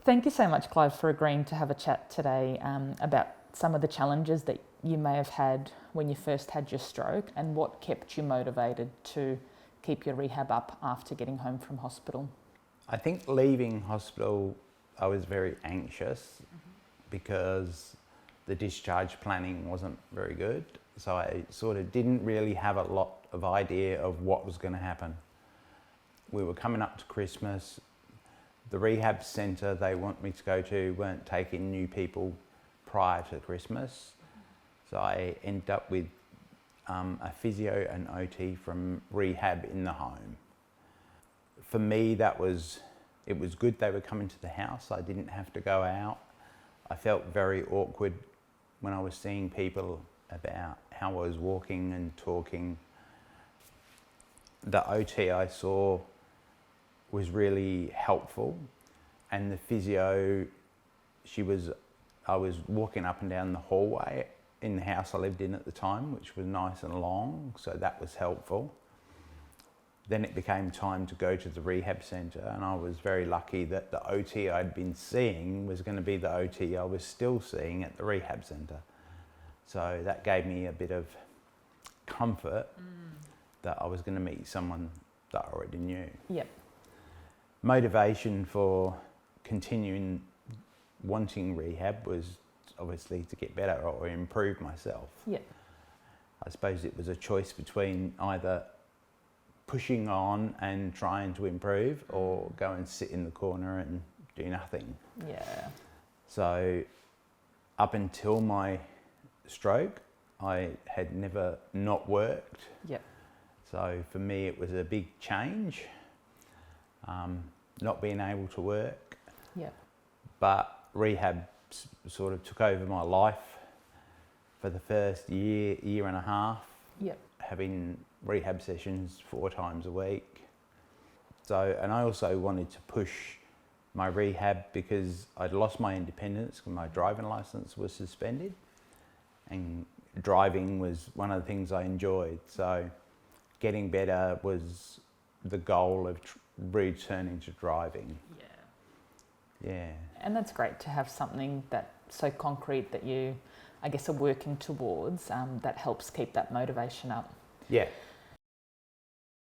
Thank you so much, Clive, for agreeing to have a chat today about some of the challenges that you may have had when you first had your stroke and what kept you motivated to keep your rehab up after getting home from hospital. I think leaving hospital, I was very anxious because the discharge planning wasn't very good. So I sort of didn't really have a lot of idea of what was going to happen. We were coming up to Christmas. The rehab centre they want me to go to weren't taking new people prior to Christmas. So I ended up with a physio and OT from rehab in the home. For me, it was good they were coming to the house. I didn't have to go out. I felt very awkward when I was seeing people about how I was walking and talking. The OT I saw was really helpful, and the physio, I was walking up and down the hallway in the house I lived in at the time, which was nice and long, so that was helpful. Then it became time to go to the rehab centre, and I was very lucky that the OT I'd been seeing was going to be the OT I was still seeing at the rehab centre. So that gave me a bit of comfort that I was going to meet someone that I already knew. Yep. Motivation for continuing wanting rehab was obviously to get better or improve myself. Yep. I suppose it was a choice between either pushing on and trying to improve or go and sit in the corner and do nothing. Yeah. So up until my stroke, I had never not worked. Yep. So for me, it was a big change, not being able to work. Yep. But rehab sort of took over my life for the first year and a half. Yep. Having rehab sessions 4 times a week. So, and I also wanted to push my rehab because I'd lost my independence because my driving licence was suspended, and driving was one of the things I enjoyed. So getting better was the goal of returning to driving. Yeah. And that's great to have something that's so concrete that you, I guess, are working towards that helps keep that motivation up. Yeah.